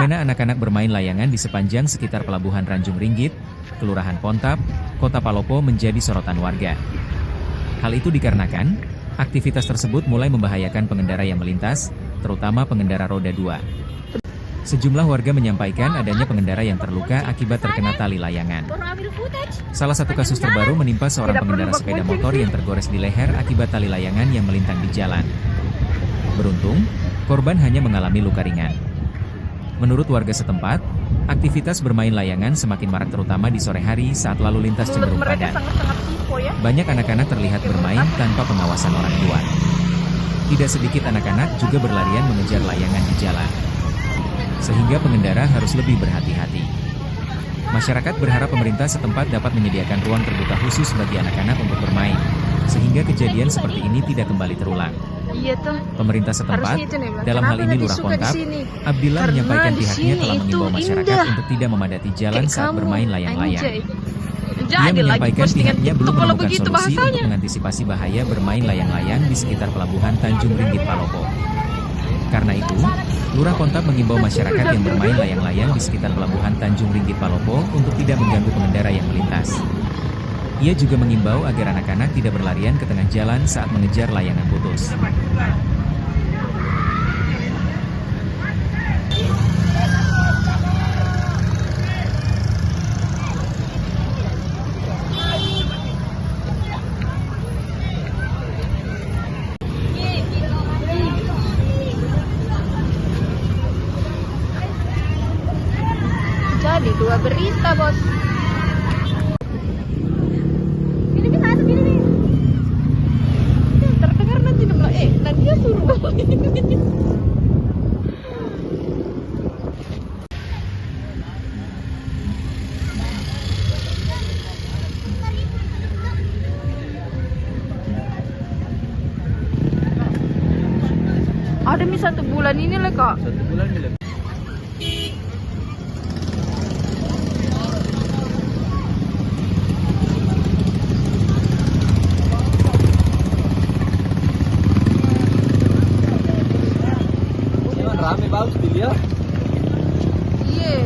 fenomena anak-anak bermain layangan di sepanjang sekitar Pelabuhan Ranjung Ringgit, Kelurahan Pontap, Kota Palopo menjadi sorotan warga. Hal itu dikarenakan, aktivitas tersebut mulai membahayakan pengendara yang melintas, terutama pengendara roda 2. Sejumlah warga menyampaikan adanya pengendara yang terluka akibat terkena tali layangan. Salah satu kasus terbaru menimpa seorang pengendara sepeda motor yang tergores di leher akibat tali layangan yang melintang di jalan. Beruntung, korban hanya mengalami luka ringan. Menurut warga setempat, aktivitas bermain layangan semakin marak terutama di sore hari saat lalu lintas cenderung padat. Banyak anak-anak terlihat bermain tanpa pengawasan orang tua. Tidak sedikit anak-anak juga berlarian mengejar layangan di jalan, sehingga pengendara harus lebih berhati-hati. Masyarakat berharap pemerintah setempat dapat menyediakan ruang terbuka khusus bagi anak-anak untuk bermain, sehingga kejadian seperti ini tidak kembali terulang. Pemerintah setempat, dalam hal ini Lurah Pontap, Abdillah menyampaikan pihaknya telah mengimbau masyarakat untuk tidak memadati jalan saat bermain layang-layang. Ia menyampaikan pihaknya belum menemukan solusi untuk mengantisipasi bahaya bermain layang-layang di sekitar Pelabuhan Tanjung Ringgit Palopo. Karena itu, Lurah Pontap mengimbau masyarakat yang bermain layang-layang di sekitar Pelabuhan Tanjung Ringgit Palopo untuk tidak mengganggu pengendara yang melintas. Ia juga mengimbau agar anak-anak tidak berlarian ke tengah jalan saat mengejar layangan putus. Jadi dua berita, bos. Ini bisa segini nih. Terdengar nanti nanti dia suruh. Ada mi 1 bulan ini lah, Kak. 1 bulan ini lah. Rame bagus dilihat. Iya.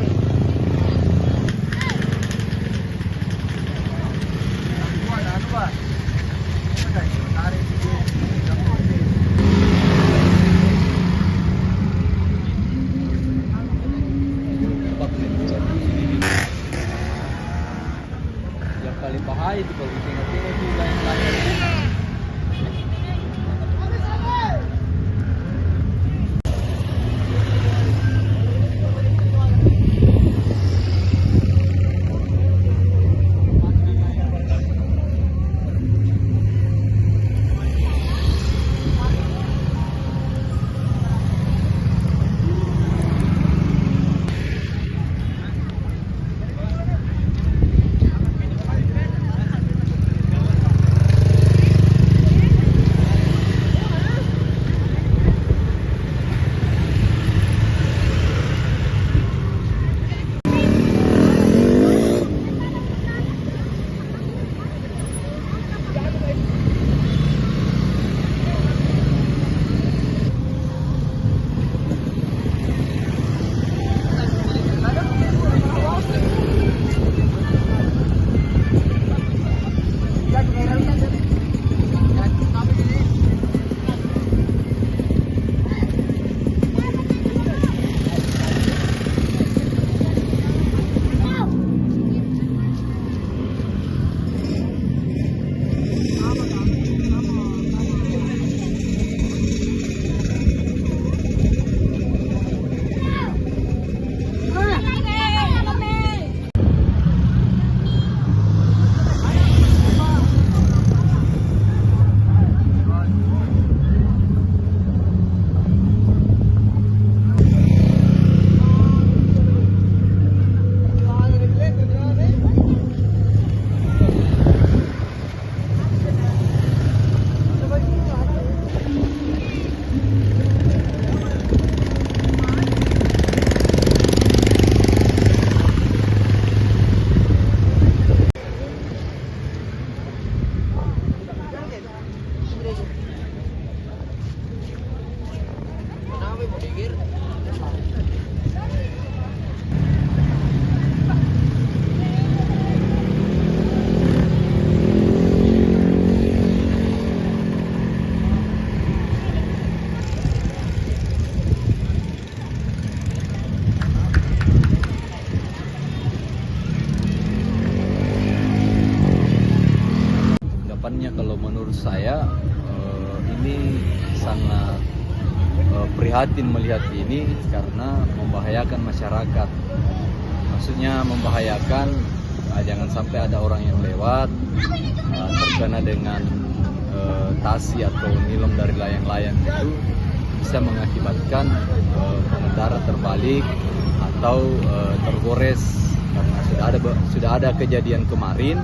Yang paling bahaya itu kalau tengok-tengok itu lain-lain. saya ini sangat prihatin melihat ini karena membahayakan masyarakat. Maksudnya membahayakan, jangan sampai ada orang yang lewat terkena dengan tasi atau nilem dari layang-layang itu bisa mengakibatkan pengendara terbalik atau tergores, karena sudah ada kejadian kemarin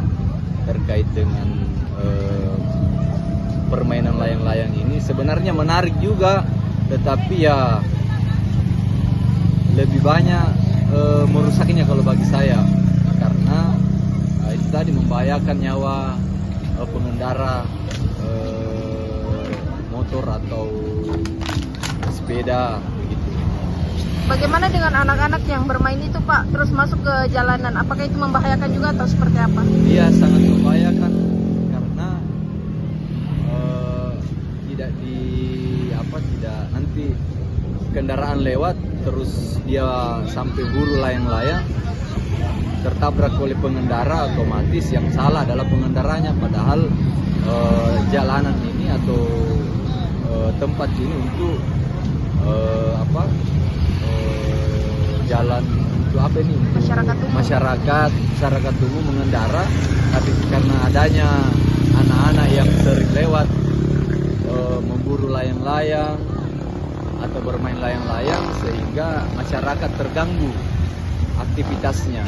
terkait dengan permainan layang-layang ini. Sebenarnya menarik juga, tetapi ya lebih banyak merusaknya kalau bagi saya, karena itu tadi membahayakan nyawa pengendara motor atau sepeda begitu. Bagaimana dengan anak-anak yang bermain itu Pak, terus masuk ke jalanan? Apakah itu membahayakan juga atau seperti apa? Iya, sangat membahayakan karena tidak nanti kendaraan lewat terus dia sampai buru layang-layang, tertabrak oleh pengendara, otomatis yang salah adalah pengendaranya, padahal jalanan ini atau tempat ini untuk jalan untuk apa ini? Masyarakat umum mengendara, tapi karena adanya anak-anak yang sering lewat memburu layang-layang atau bermain layang-layang, sehingga masyarakat terganggu aktivitasnya.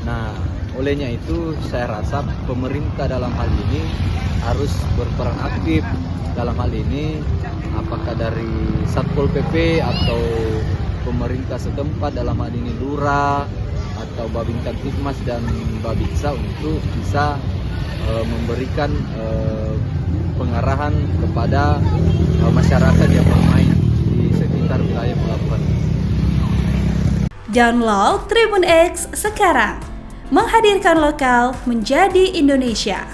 Nah, olehnya itu saya rasa pemerintah dalam hal ini harus berperan aktif dalam hal ini, apakah dari Satpol PP atau pemerintah setempat, dalam hal ini Lurah atau Babinkan Tikmas dan Babinsa, untuk bisa memberikan pengarahan kepada masyarakat yang bermain di sekitar wilayah pelabuhan. Download Tribun X sekarang, menghadirkan lokal menjadi Indonesia.